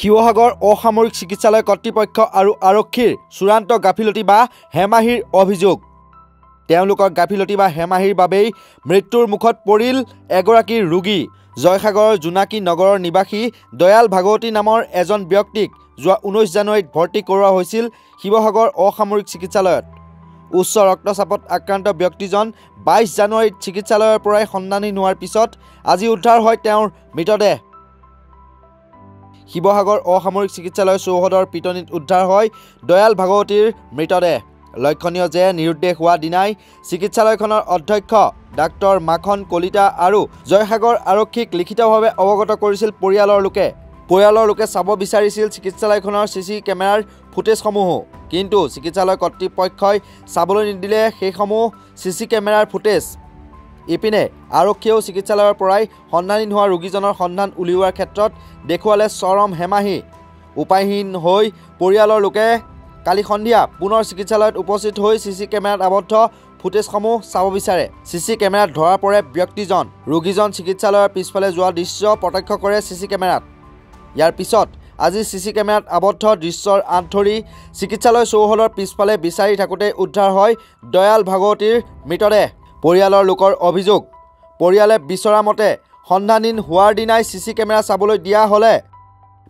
শিৱসাগৰ অসামৰিক চিকিৎসালয় কৰ্তৃপক্ষ আৰু আৰক্ষীৰ চূড়ান্ত গাফিলতি বা হেমাহিৰ অভিযোগ। তেওঁলোকৰ গাফিলতি বা হেমাহিৰ বাবেই মৃত্যুৰ মুখত পৰিল এগৰাকী ৰোগী। জয়সাগৰৰ জোনাকী নগৰৰ নিবাসী দয়াল ভাগৱতী নামৰ এজন ব্যক্তিক যোৱা 19 জানুৱাৰীত ভৰ্তি কৰোৱা হৈছিল শিৱসাগৰ অসামৰিক চিকিৎসালয়ত। উচ্চ ৰক্তচাপত আক্ৰান্ত ব্যক্তিজন 22 জানুৱাৰীত চিকিৎসালয়ৰ পৰাই সন্ধানহীন হোৱাৰ পিছত আজি উদ্ধাৰ হয় তেওঁৰ মৃতদেহ। শিৱসাগৰ অসামৰিক চিকিৎসালয় চৌহদৰ পিটনিত উদ্ধাৰ হয় দয়াল ভাগৱতীৰ মৃতদেহ। লক্ষণীয় যে নিৰুদ্দেশ হোৱা দিনাই চিকিৎসালয়খনৰ অধ্যক্ষ ডাক্তৰ মাখন কলিতা আৰু জয়সাগৰ আৰক্ষীক লিখিতভাৱে অৱগত কৰিছিল পৰিয়ালৰ লোকে। পৰিয়ালৰ লোকে চাব বিচাৰিছিল চিকিৎসালয়খনৰ চিচি কেমেৰাৰ ফুটেজসমূহো, কিন্তু চিকিৎসালয় কৰ্তৃপক্ষই চাবলৈ নিদিলে সেইসমূহ চিচি কেমেৰাৰ ফুটেজ। ইপিনে আৰক্ষীয়েও চিকিৎসালয়ৰ পৰাই সন্ধানহীন হোৱা ৰোগীজনৰ সন্ধান উলিওৱাৰ ক্ষেত্ৰত দেখুৱালে চৰম হেমাহি। উপায়হীন হৈ পৰিয়ালৰ লোকে কালি সন্ধিয়া পুনৰ চিকিৎসালয়ত উপস্থিত হৈ চিচি কেমেৰাত আবদ্ধ ফুটেজসমূহ চাব বিচাৰে। চিচি কেমেৰাত ধৰা পৰে ব্যক্তিজন। ৰোগীজন চিকিৎসালয়ৰ পিছফালে যোৱা দৃশ্য প্ৰত্যক্ষ কৰে চিচি কেমেৰাত। ইয়াৰ পিছত আজি চিচি কেমেৰাত আবদ্ধ দৃশ্যৰ আঁত ধৰি চিকিৎসালয় চৌহদৰ পিছফালে বিচাৰি থাকোঁতে উদ্ধাৰ হয় দয়াল ভাগৱতীৰ মৃতদেহ। পৰিয়ালৰ লোকৰ অভিযোগ, পৰিয়ালে বিচৰা মতে সন্ধানহীন হোৱাৰ দিনাই চিচি কেমেৰা চাবলৈ দিয়া হ'লে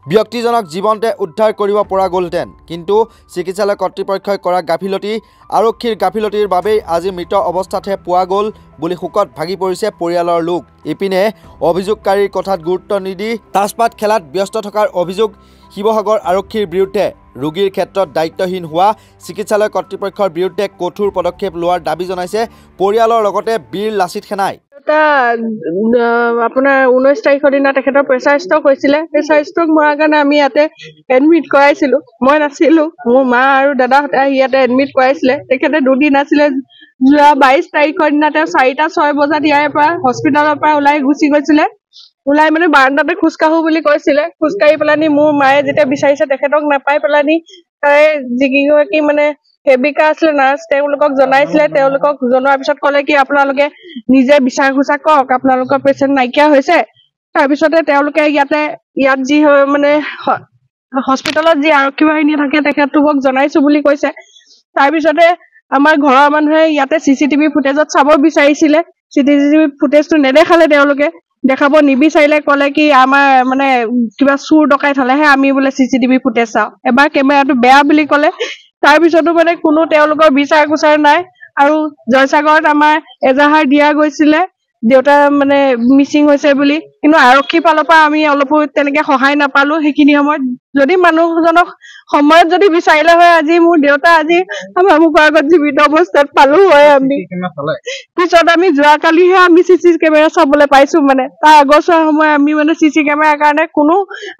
ব্যক্তিজনক জীৱনতে উদ্ধাৰ কৰিব পৰা গ'লহেঁতেন, কিন্তু চিকিৎসালয় কৰ্তৃপক্ষই কৰা গাফিলতি, আৰক্ষীৰ গাফিলতিৰ বাবেই আজি মৃত অৱস্থাতহে পোৱা গ'ল বুলি শোকত ভাগি পৰিছে পৰিয়ালৰ লোক। ইপিনে অভিযোগকাৰীৰ কথাত গুৰুত্ব নিদি তাচপাত খেলাত ব্যস্ত থকাৰ অভিযোগ শিৱসাগৰ আৰক্ষীৰ বিৰুদ্ধে। ৰোগীৰ ক্ষেত্ৰত দায়িত্বহীন হোৱা চিকিৎসালয় কৰ্তৃপক্ষৰ বিৰুদ্ধে কঠোৰ পদক্ষেপ লোৱাৰ দাবী জনাইছে পৰিয়ালৰ লগতে বীৰ লাচিত সেনাই। আপোনাৰ 19 তাৰিখৰ দিনা তেখেতৰ প্ৰেছাৰ ষ্ট্ৰক হৈছিলে। প্ৰেছাৰ ষ্ট্ৰক হোৱাৰ কাৰণে আমি ইয়াতে এডমিট কৰাইছিলোঁ। মই নাছিলোঁ, মোৰ মা আৰু দাদাহঁতে ইয়াতে এডমিট কৰাইছিলে। তেখেতে দুদিন আছিলে। যোৱা 22 তাৰিখৰ দিনা তেওঁ 4:06 বজাত ইয়াৰ পৰা হস্পিটেলৰ পৰা ওলাই গুচি গৈছিলে। ওলাই মানে বাৰাণ্ডাতে খোজকাঢ়ো বুলি কৈছিলে। খোজকাঢ়ি পেলানি মোৰ মায়ে যেতিয়া বিচাৰিছে তেখেতক নাপাই পেলানি তাৰে যিকেইগৰাকী মানে সেৱিকা আছিলে নাৰ্ছ, তেওঁলোকক জনাইছিলে। তেওঁলোকক জনোৱাৰ পিছত ক'লে কি আপোনালোকে নিজে বিচাৰ খোঁচা কৰক, আপোনালোকৰ পেচেণ্ট নাইকিয়া হৈছে। তাৰপিছতে তেওঁলোকে ইয়াত যি মানে হস্পিটেলত যি আৰক্ষী বাহিনী থাকে তেখেতলোকক জনাইছো বুলি কৈছে। তাৰপিছতে আমাৰ ঘৰৰ মানুহে ইয়াতে CCTV ফুটেজত চাব বিচাৰিছিলে। CCTV ফুটেজটো নেদেখালে, তেওঁলোকে দেখাব নিবিচাৰিলে। ক'লে কি আমাৰ মানে কিবা চুৰ ডকাইত হ'লেহে আমি বোলে CCTV ফুটেজ চাওঁ, এবাৰ কেমেৰাটো বেয়া বুলি ক'লে। তাৰপিছতো মানে কোনো তেওঁলোকৰ বিচাৰ খোচাৰ নাই। আৰু জয়সাগৰত আমাৰ এজাহাৰ দিয়া গৈছিলে দেউতা মানে মিচিং হৈছে বুলি, কিন্তু আৰক্ষী ফালৰ পৰা আমি অলপো তেনেকে সহায় নাপালো। সেইখিনি সময়ত যদি মানুহজনক সময়ত যদি বিচাৰিলে হয় আজি মোৰ দেউতা আজি আমাৰ মুখৰ আগত জীৱিত অৱস্থাত পালো হয়। আমি পিছত আমি যোৱাকালিহে আমি CC কেমেৰা চাবলৈ পাইছো। মানে তাৰ আগৰ সময় আমি মানে CC কেমেৰাৰ কাৰণে কোনো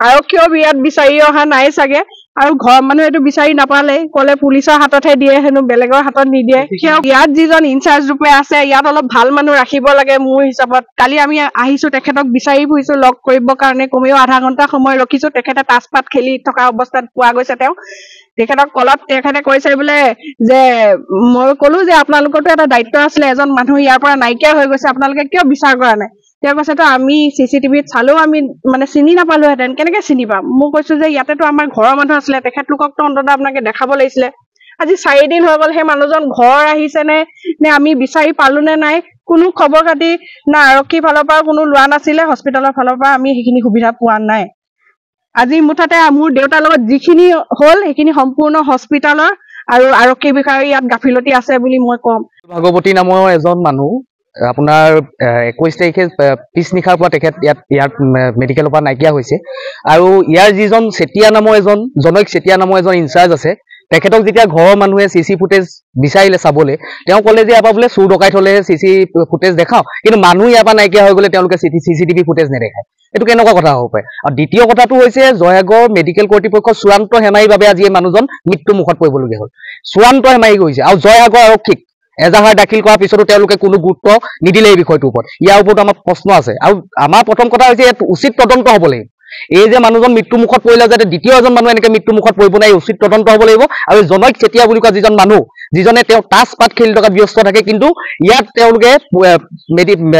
আৰক্ষীও ইয়াত বিচাৰি অহা নাই চাগে। আৰু ঘৰৰ মানুহে এইটো বিচাৰি নাপালে, ক'লে পুলিচৰ হাততহে দিয়ে, হেনো বেলেগৰ হাতত নিদিয়ে। ইয়াত যিজন ইনচাৰ্জ ৰূপে আছে ইয়াত অলপ ভাল মানুহ ৰাখিব লাগে মোৰ হিচাপত। কালি আমি আহিছো, তেখেতক বিচাৰি ফুৰিছো লগ কৰিবৰ কাৰণে। কমেও আধা ঘণ্টা সময় ৰখিছো। তেখেতে তাচপাত খেলি থকা অৱস্থাত পোৱা গৈছে। তেখেতক কলত তেখেতে কৈছে বোলে যে, মই ক'লো যে আপোনালোকৰতো এটা দায়িত্ব আছিলে, এজন মানুহ ইয়াৰ পৰা নাইকিয়া হৈ গৈছে, আপোনালোকে কিয় বিচাৰ কৰা নাই? তেওঁ কৈছে তো আমি CCTVত চালেও আমি মানে চিনি নাপালোহেঁতেন। কেনেকে চিনি পাম? মই কৈছো যে ইয়াতেতো আমাৰ ঘৰৰ মানুহ আছিলে, তেখেতলোককতো অন্ততঃ আপোনালোকে দেখাব লাগিছিলে। আজি 4 দিন হৈ গ'ল। সেই মানুহজন ঘৰ আহিছে নে আমি বিচাৰি পালো নে নাই কোনো খবৰ খাতি না আৰক্ষী ফালৰ পৰা কোনো লোৱা নাছিলে, হস্পিটেলৰ ফালৰ পৰা আমি সেইখিনি সুবিধা পোৱা নাই। আজি মুঠতে মোৰ দেউতাৰ লগত যিখিনি হ'ল সেইখিনি সম্পূৰ্ণ হস্পিটেলৰ আৰু আৰক্ষী বিষয়াৰ ইয়াত গাফিলতি আছে বুলি মই ক'ম। ভাগৱতী নামৰ এজন মানুহ আপোনাৰ 21 তাৰিখে পিছনিশাৰ পৰা তেখেত ইয়াৰ মেডিকেলৰ পৰা নাইকিয়া হৈছে। আৰু ইয়াৰ যিজন চেতিয়া নামৰ জনৈক চেতিয়া নামৰ এজন ইনচাৰ্জ আছে, তেখেতক যেতিয়া ঘৰৰ মানুহে CC ফুটেজ বিচাৰিলে চাবলৈ, তেওঁ ক'লে যে ইয়াৰ পৰা বোলে চুৰ ডকাইত হ'লেহে CC ফুটেজ দেখাওঁ, কিন্তু মানুহ ইয়াৰ পৰা নাইকিয়া হৈ গ'লে তেওঁলোকে CCTV ফুটেজ নেদেখায়। এইটো কেনেকুৱা কথা হ'ব পাৰে? আৰু দ্বিতীয় কথাটো হৈছে জয়সাগৰ মেডিকেল কৰ্তৃপক্ষৰ চূড়ান্ত হেমাহিৰ বাবে আজি এই মানুহজন মৃত্যু মুখত পৰিবলগীয়া হ'ল। চূড়ান্ত হেমাহি কৰিছে। আৰু জয়সাগৰ আৰক্ষীক এজাহাৰ দাখিল কৰাৰ পিছতো তেওঁলোকে কোনো গুৰুত্ব নিদিলে এই বিষয়টোৰ ওপৰত। ইয়াৰ ওপৰত আমাৰ প্ৰশ্ন আছে। আৰু আমাৰ প্ৰথম কথা হৈছে ইয়াত উচিত তদন্ত হ'ব লাগিব। এই যে মানুহজন মৃত্যু মুখত পৰিলে যাতে দ্বিতীয় এজন মানুহ এনেকে মৃত্যু মুখত পৰিব নাই, উচিত তদন্ত হ'ব লাগিব। আৰু জনৈক চেতিয়া বুলি কোৱা যিজন মানুহ, যিজনে তেওঁ তাচপাত খেলি থকা ব্যস্ত থাকে, কিন্তু ইয়াত তেওঁলোকে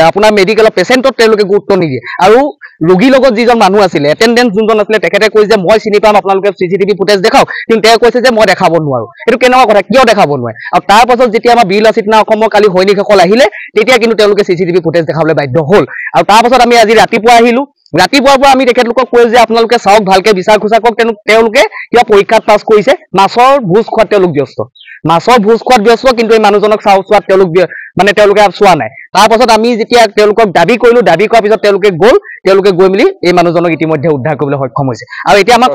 আপোনাৰ মেডিকেলৰ পেচেণ্টত তেওঁলোকে গুৰুত্ব নিদিয়ে। আৰু ৰোগীৰ লগত যিজন মানুহ আছিলে এটেণ্ডেন্স যোনজন আছিলে তেখেতে কৈছে যে মই চিনি পাম আপোনালোকে চিচিটিভি ফুটেজ দেখাওক কিন্তু তেওঁ কৈছে যে মই দেখাব নোৱাৰো এইটো কেনেকুৱা কথা কিয় দেখাব নোৱাৰে আৰু তাৰ পাছত যেতিয়া আমাৰ বীৰ লাচিত অসমৰ কালি সৈনিকসকল আহিলে তেতিয়া কিন্তু তেওঁলোকে চিচিটিভি ফুটেজ দেখাবলৈ বাধ্য হ'ল আৰু তাৰ পাছত আমি আজি ৰাতিপুৱা আহিলো ৰাতিপুৱাৰ পৰা আমি তেখেতলোকক কৈ যে আপোনালোকে চাওক ভালকে বিচাৰ খোচা কৰক তেওঁলোকে কিবা পৰীক্ষাত পাছ কৰিছে মাছৰ ভোজ খোৱাত তেওঁলোক ব্যস্ত কিন্তু এই মানুহজনক চোৱাত তেওঁলোকে চোৱা নাই তাৰ পাছত আমি যেতিয়া তেওঁলোকক দাবী কৰিলো দাবী কৰাৰ পিছত তেওঁলোকে গৈ মেলি এই মানুহজনক ইতিমধ্যে উদ্ধাৰ কৰিবলৈ সক্ষম হৈছে আৰু এতিয়া আমাৰ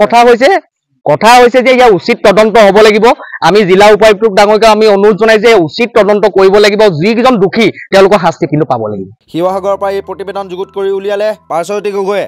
কথা হৈছে যে ইয়াৰ উচিত তদন্ত হ'ব লাগিব আমি জিলা উপায়ুক্তক ডাঙৰকৈ আমি অনুৰোধ জনাই যে উচিত তদন্ত কৰিব লাগিব যিকেইজন দোষী তেওঁলোকৰ শাস্তি কিন্তু পাব লাগিব শিৱসাগৰৰ পৰা এই প্ৰতিবেদন যুগুত কৰি উলিয়ালে পাৰ্শ্বজ্যোতি গগৈয়ে।